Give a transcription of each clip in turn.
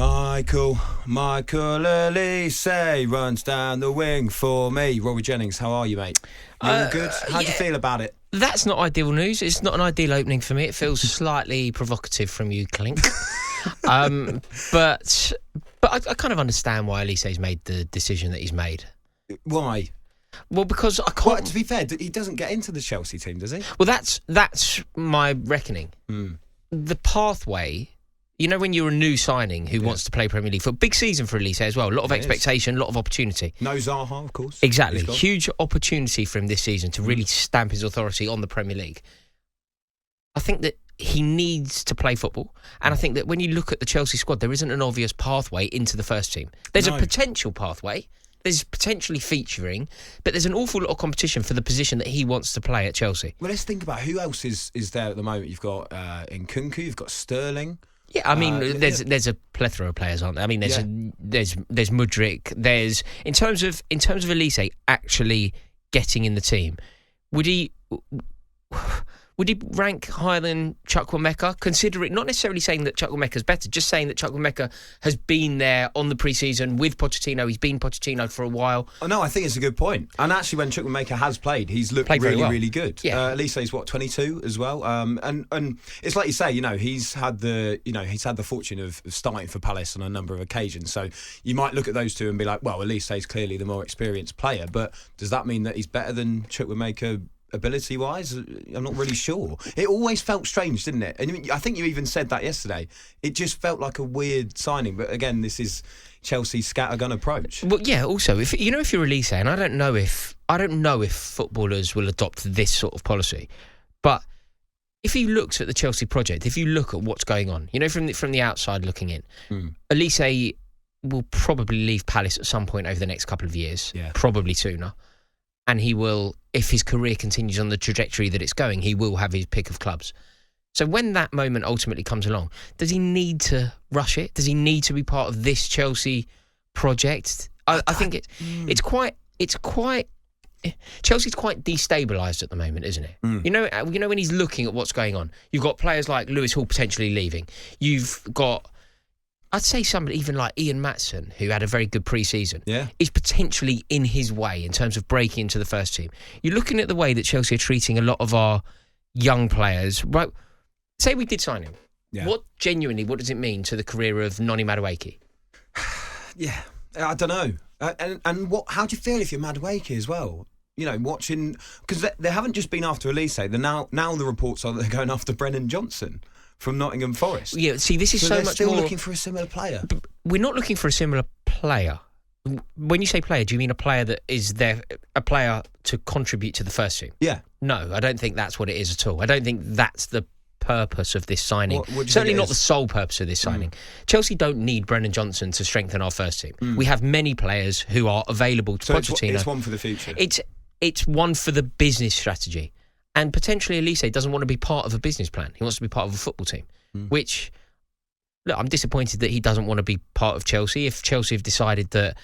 Michael Elise runs down the wing for me. Rory Jennings, how are you, mate? You all good? How do you feel about it? That's not ideal news. It's not an ideal opening for me. It feels slightly provocative from you, Clink. But I kind of understand why Elise's made the decision that he's made. Why? Well, because I can't... Well, to be fair, he doesn't get into the Chelsea team, does he? Well, that's my reckoning. The pathway... You know, when you're a new signing who wants to play Premier League, for a big season for Elise as well, a lot of expectation, a lot of opportunity. No Zaha, of course. Exactly. Huge opportunity for him this season to really stamp his authority on the Premier League. I think that he needs to play football. And I think that when you look at the Chelsea squad, there isn't an obvious pathway into the first team. There's a potential pathway. There's potentially featuring, but there's an awful lot of competition for the position that he wants to play at Chelsea. Well, let's think about who else is there at the moment. You've got Nkunku, you've got Sterling. Yeah, I mean, there's a plethora of players, aren't there? I mean, there's Mudryk. There's in terms of Elise actually getting in the team, would he rank higher than Chukwuemeka? Consider it not necessarily saying that Chukwuemeka's better, just saying that Chukwuemeka has been there on the pre-season with Pochettino. He's been Pochettino for a while. Oh, no, I think it's a good point. And actually, when Chukwuemeka has played, he's looked really good. Yeah. Elise's 22 as well. And it's like you say, he's had the fortune of starting for Palace on a number of occasions. So you might look at those two and be like, well, Elise's clearly the more experienced player. But does that mean that he's better than Chukwuemeka? Ability-wise, I'm not really sure. It always felt strange, didn't it? And I think you even said that yesterday. It just felt like a weird signing. But again, this is Chelsea's scattergun approach. Well, yeah. Also, if you're Elise, and I don't know if footballers will adopt this sort of policy, but if you looked at the Chelsea project, if you look at what's going on, from the outside looking in, Elise will probably leave Palace at some point over the next couple of years, probably sooner. And he will, if his career continues on the trajectory that it's going, he will have his pick of clubs. So when that moment ultimately comes along, does he need to rush it? Does he need to be part of this Chelsea project? I think it's quite Chelsea's quite destabilised at the moment, isn't it? You know when he's looking at what's going on, you've got players like Lewis Hall potentially leaving. You've got, I'd say somebody even like Ian Maatson, who had a very good pre-season, is potentially in his way in terms of breaking into the first team. You're looking at the way that Chelsea are treating a lot of our young players. Right? Say we did sign him. Yeah. What does it mean to the career of Noni Madueke? Yeah, I don't know. And how do you feel if you're Madueke as well? Watching, because they haven't just been after Elise. Now the reports are that they're going after Brennan Johnson from Nottingham Forest. Yeah, see, this is so much more... still looking for a similar player. We're not looking for a similar player. When you say player, do you mean a player that is there, a player to contribute to the first team? Yeah. No, I don't think that's what it is at all. I don't think that's the purpose of this signing. Certainly not the sole purpose of this signing. Chelsea don't need Brennan Johnson to strengthen our first team. We have many players who are available to Pochettino. It's one for the future. It's one for the business strategy. And potentially Elise doesn't want to be part of a business plan. He wants to be part of a football team, which, look, I'm disappointed that he doesn't want to be part of Chelsea. If Chelsea have decided that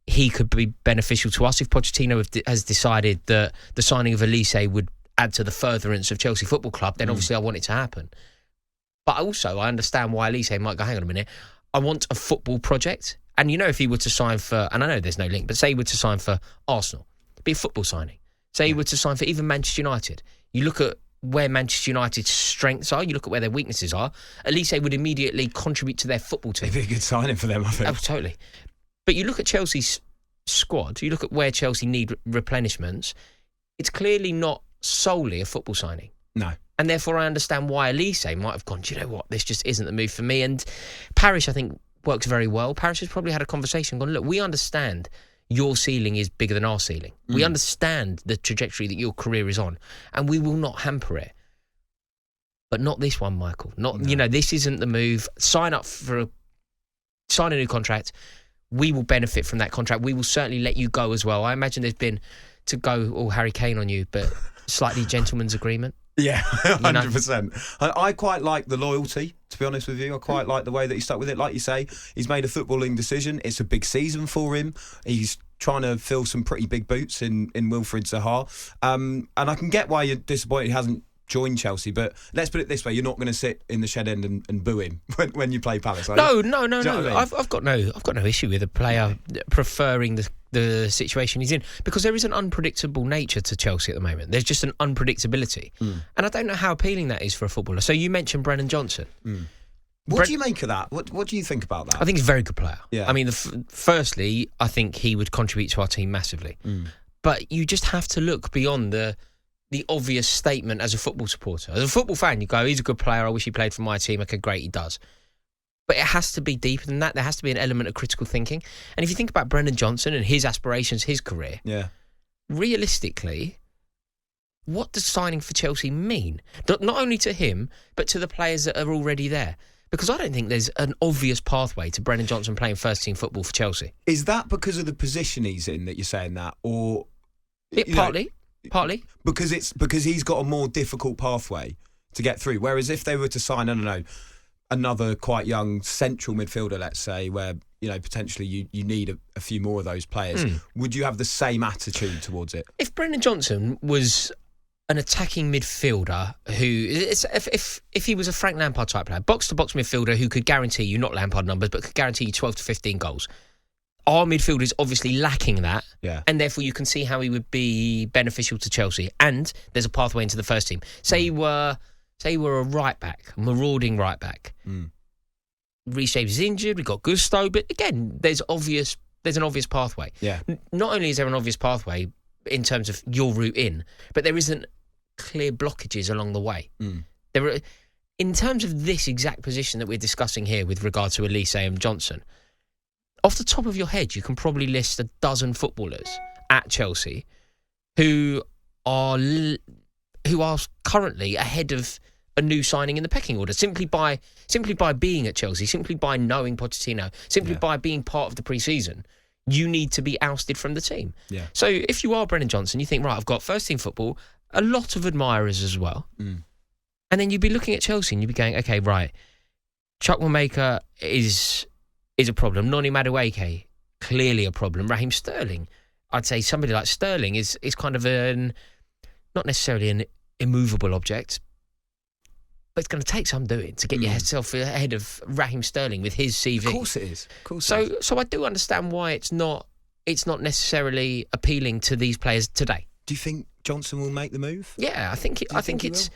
he could be beneficial to us, if Pochettino has decided that the signing of Elise would add to the furtherance of Chelsea Football Club, then obviously I want it to happen. But also, I understand why Elise might go, hang on a minute, I want a football project. And if he were to sign for, and I know there's no link, but say he were to sign for Arsenal, it'd be a football signing. Say he were to sign for even Manchester United. You look at where Manchester United's strengths are, you look at where their weaknesses are, Elise would immediately contribute to their football team. It'd be a good signing for them, I think. Oh, totally. But you look at Chelsea's squad, you look at where Chelsea need replenishments, it's clearly not solely a football signing. No. And therefore I understand why Elise might have gone, do you know what, this just isn't the move for me. And Parish, I think, works very well. Parish has probably had a conversation, gone, look, we understand your ceiling is bigger than our ceiling. We understand the trajectory that your career is on, and we will not hamper it. But not this one, Michael. This isn't the move. Sign a new contract. We will benefit from that contract. We will certainly let you go as well. I imagine there's been to go all Harry Kane on you, but slightly gentleman's agreement. Yeah, 100%. I quite like the loyalty, to be honest with you. I quite like the way that he stuck with it. Like you say, he's made a footballing decision. It's a big season for him. He's trying to fill some pretty big boots in Wilfried Zaha. And I can get why you're disappointed he hasn't join Chelsea. But let's put it this way: you're not going to sit in the shed end and boo him when you play Palace. No. Do you know what I mean? I've got no issue with a player preferring the situation he's in, because there is an unpredictable nature to Chelsea at the moment. There's just an unpredictability, and I don't know how appealing that is for a footballer. So you mentioned Brennan Johnson. What do you make of that? What do you think about that? I think he's a very good player. Yeah. I mean, firstly, I think he would contribute to our team massively. But you just have to look beyond the obvious statement as a football supporter. As a football fan, you go, he's a good player, I wish he played for my team. Okay, great, he does. But it has to be deeper than that. There has to be an element of critical thinking. And if you think about Brennan Johnson and his aspirations, his career, realistically, what does signing for Chelsea mean? Not only to him, but to the players that are already there. Because I don't think there's an obvious pathway to Brennan Johnson playing first-team football for Chelsea. Is that because of the position he's in that you're saying that? Or Partly. Because he's got a more difficult pathway to get through. Whereas if they were to sign, I don't know, another quite young central midfielder, let's say, where potentially you need a few more of those players, would you have the same attitude towards it? If Brennan Johnson was an attacking midfielder if he was a Frank Lampard type player, box-to-box midfielder who could guarantee you, not Lampard numbers, but could guarantee you 12 to 15 goals. Our midfield is obviously lacking that, and therefore you can see how he would be beneficial to Chelsea. And there's a pathway into the first team. Say you were a right back, a marauding right back. Reece James is injured. We've got Gusto, but again, there's an obvious pathway. Yeah. Not only is there an obvious pathway in terms of your route in, but there isn't clear blockages along the way. There are, in terms of this exact position that we're discussing here with regard to Elise and Johnson. Off the top of your head, you can probably list a dozen footballers at Chelsea who are currently ahead of a new signing in the pecking order simply by being at Chelsea, simply by knowing Pochettino, simply by being part of the pre-season. You need to be ousted from the team. Yeah. So if you are Brennan Johnson, you think, right, I've got first team football, a lot of admirers as well, and then you'd be looking at Chelsea and you'd be going, okay, right, Chuck Wanamaker is a problem. Noni Madueke, clearly a problem. Raheem Sterling, I'd say somebody like Sterling is kind of not necessarily an immovable object, but it's going to take some doing to get yourself ahead of Raheem Sterling with his CV. Of course it is. So I do understand why it's not necessarily appealing to these players today. Do you think Johnson will make the move? Yeah, I think it's.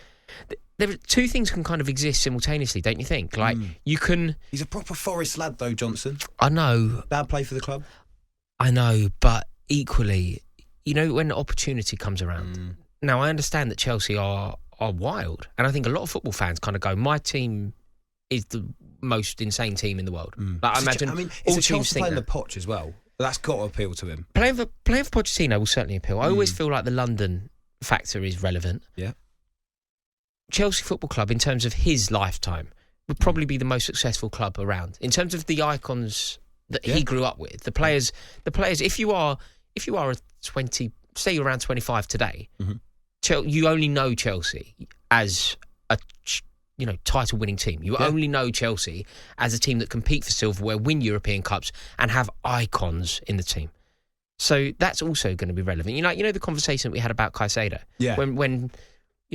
There are two things can kind of exist simultaneously, don't you think? Like you can. He's a proper Forest lad, though, Johnson. I know. Bad play for the club. I know, but equally, when the opportunity comes around. Now I understand that Chelsea are wild, and I think a lot of football fans kind of go, my team is the most insane team in the world. Like, I imagine all it's a teams think playing that. the Poch as well. That's got to appeal to him. Playing for Pochettino will certainly appeal. I always feel like the London factor is relevant. Yeah. Chelsea Football Club, in terms of his lifetime, would probably be the most successful club around. In terms of the icons that he grew up with, the players. If you are a 20, say you're around 25 today, you only know Chelsea as a title-winning team. You only know Chelsea as a team that compete for silverware, win European Cups, and have icons in the team. So that's also going to be relevant. You know the conversation that we had about Caicedo? Yeah. When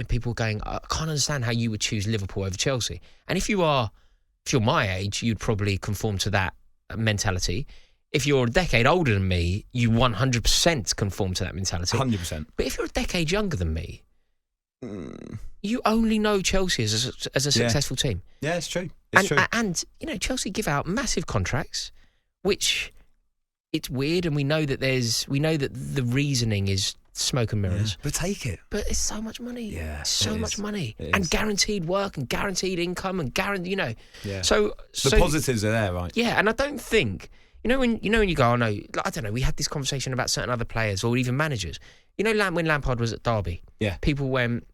people were going, I can't understand how you would choose Liverpool over Chelsea. And if you're my age, you'd probably conform to that mentality. If you're a decade older than me, you 100% conform to that mentality. 100%. But if you're a decade younger than me, you only know Chelsea as a successful team. Yeah, it's true. And Chelsea give out massive contracts, which it's weird, and we know that the reasoning is smoke and mirrors. Yeah, but take it. But it's so much money. Yeah, so much money, It and is. guaranteed work and guaranteed income and guaranteed. Yeah. So the positives are there, right? Yeah, and I don't think when you go, oh no, I don't know. We had this conversation about certain other players or even managers. When Lampard was at Derby, people went,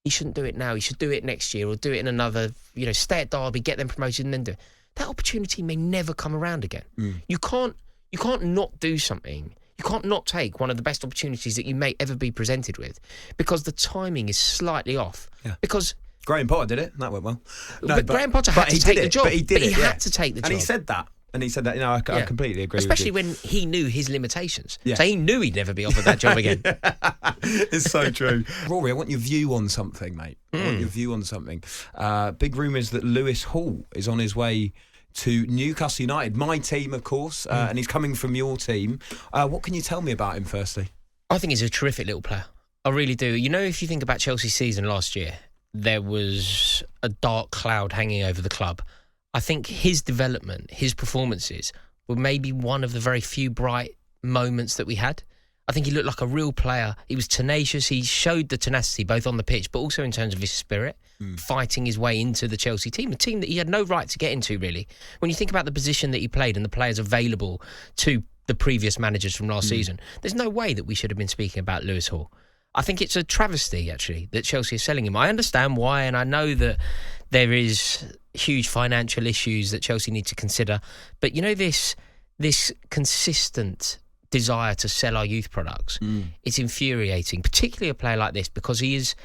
he shouldn't do it now. He should do it next year or do it in another. Stay at Derby, get them promoted, and then do it. That opportunity may never come around again. You can't not do something. You can't not take one of the best opportunities that you may ever be presented with, because the timing is slightly off. Yeah. Because Graham Potter did it. That went well. Graham Potter had to take the job. But he did it. He had to take the job. And he said that. And he said that, I completely agree Especially with you. when he knew his limitations. Yeah. So he knew he'd never be offered that job again. It's so true. Rory, I want your view on something, mate. I want your view on something. Big rumours that Lewis Hall is on his way to Newcastle United, my team, of course, and he's coming from your team. What can you tell me about him, firstly? I think he's a terrific little player. I really do. If you think about Chelsea's season last year, there was a dark cloud hanging over the club. I think his development, his performances, were maybe one of the very few bright moments that we had. I think he looked like a real player. He was tenacious. He showed the tenacity both on the pitch, but also in terms of his spirit, fighting his way into the Chelsea team, a team that he had no right to get into, really. When you think about the position that he played and the players available to the previous managers from last season, there's no way that we should have been speaking about Lewis Hall. I think it's a travesty, actually, that Chelsea is selling him. I understand why, and I know that there is huge financial issues that Chelsea need to consider. But, this consistent desire to sell our youth products, it's infuriating, particularly a player like this, because he's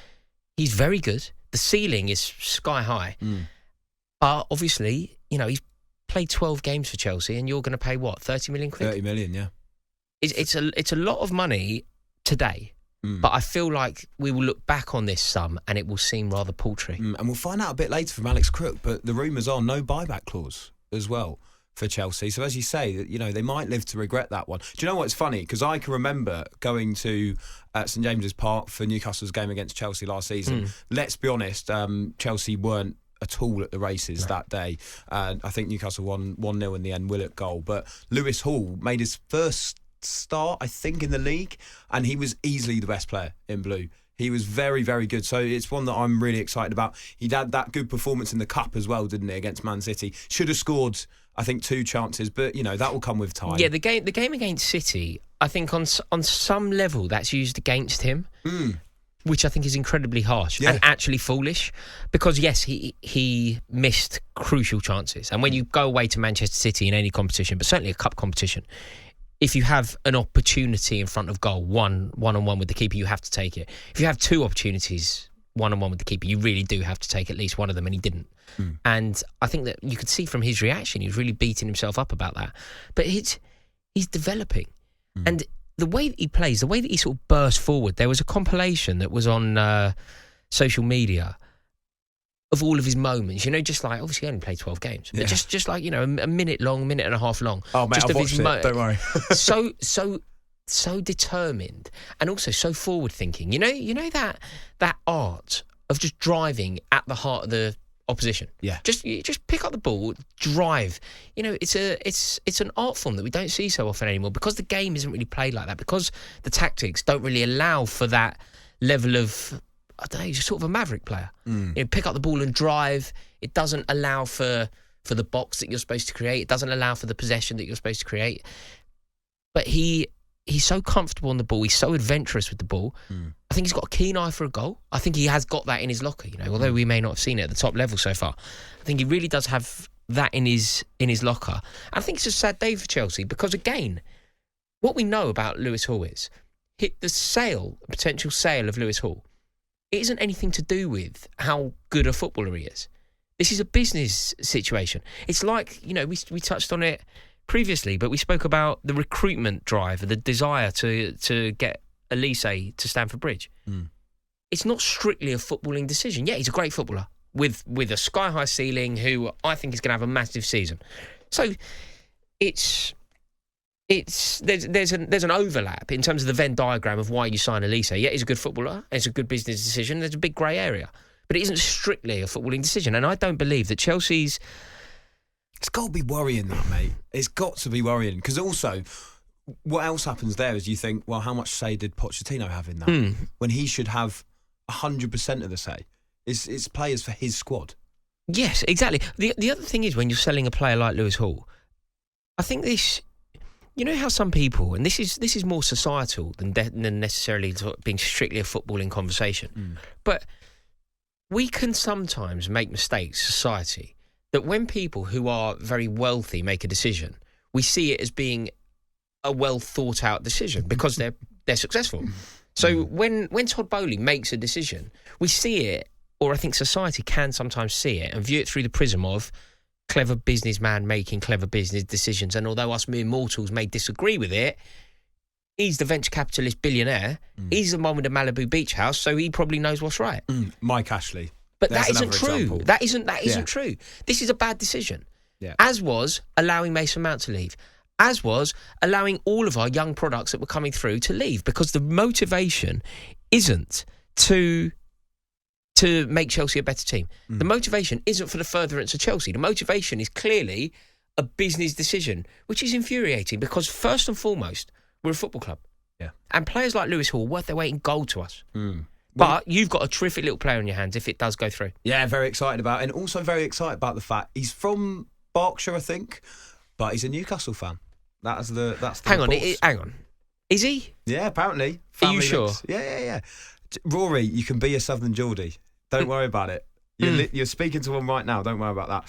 very good. The ceiling is sky high. But obviously, he's played 12 games for Chelsea, and you're going to pay, what, 30 million quid? 30 million, yeah. It's a lot of money today. But I feel like we will look back on this sum and it will seem rather paltry. And we'll find out a bit later from Alex Crook, but the rumours are no buyback clause as well for Chelsea. So as you say, they might live to regret that one. Do you know what's funny? Because I can remember going to St James's Park for Newcastle's game against Chelsea last season. Let's be honest, Chelsea weren't at all at the races that day. I think Newcastle won 1-0 in the end, Willett goal. But Lewis Hall made his first start, I think, in the league, and he was easily the best player in blue. He was very, very good. So it's one that I'm really excited about. He had that good performance in the Cup as well, didn't he, against Man City? Should have scored, I think, 2 chances, but, that will come with time. Yeah, the game against City, I think on some level that's used against him, which I think is incredibly harsh and actually foolish. Because, yes, he missed crucial chances. And when you go away to Manchester City in any competition, but certainly a cup competition, if you have an opportunity in front of goal, one-on-one with the keeper, you have to take it. If you have 2 opportunities, one-on-one with the keeper, you really do have to take at least one of them, and he didn't. And I think that you could see from his reaction, he was really beating himself up about that. But he's developing. And the way that he plays, the way that he sort of bursts forward, there was a compilation that was on social media of all of his moments, just like, obviously he only played 12 games, but just like, a minute long, minute and a half long. Oh, mate, just I've watched it, don't worry. so determined and also so forward thinking. That art of just driving at the heart of the opposition. Yeah. Just pick up the ball, drive. It's an art form that we don't see so often anymore, because the game isn't really played like that, because the tactics don't really allow for that level of, I don't know, he's sort of a maverick player. Pick up the ball and drive. It doesn't allow for the box that you're supposed to create. It doesn't allow for the possession that you're supposed to create. But he's so comfortable on the ball. He's so adventurous with the ball. I think he's got a keen eye for a goal. I think he has got that in his locker, although we may not have seen it at the top level so far. I think he really does have that in his locker. And I think it's a sad day for Chelsea, because, again, what we know about Lewis Hall is the potential sale of Lewis Hall, it isn't anything to do with how good a footballer he is. This is a business situation. It's like, we touched on it previously, but we spoke about the recruitment drive and the desire to get Elise to Stamford Bridge. It's not strictly a footballing decision. Yeah, he's a great footballer with a sky-high ceiling, who I think is going to have a massive season. So there's an overlap in terms of the Venn diagram of why you sign Elise. Yeah, he's a good footballer. It's a good business decision. There's a big grey area. But it isn't strictly a footballing decision. And I don't believe that Chelsea's... It's got to be worrying, that, mate. It's got to be worrying. Because also, what else happens there is you think, well, how much say did Pochettino have in that? When he should have 100% of the say. It's players for his squad. Yes, exactly. The other thing is, when you're selling a player like Lewis Hall, I think this... how some people, and this is more societal than necessarily being strictly a footballing conversation, but we can sometimes make mistakes, society, that when people who are very wealthy make a decision, we see it as being a well thought out decision because they're successful. So when Todd Boehly makes a decision, we see it, or I think society can sometimes see it and view it through the prism of, clever businessman making clever business decisions. And although us mere mortals may disagree with it, he's the venture capitalist billionaire. He's the one with the Malibu beach house, so he probably knows what's right. Mike Ashley. But There's that isn't true. example. That isn't true. This is a bad decision. Yeah. As was allowing Mason Mount to leave. As was allowing all of our young products that were coming through to leave, because the motivation isn't to make Chelsea a better team. The motivation isn't for the furtherance of Chelsea. The motivation is clearly a business decision, which is infuriating because first and foremost, we're a football club. Yeah. And players like Lewis Hall, worth their weight in gold to us. But you've got a terrific little player in your hands if it does go through. Yeah, very excited about it. And also very excited about the fact he's from Berkshire, I think, but he's a Newcastle fan. That's the Hang reports. on. Is he? Yeah, apparently. Are you sure? Links. Yeah. Rory, you can be a Southern Geordie. Don't worry about it. You're speaking to one right now. Don't worry about that.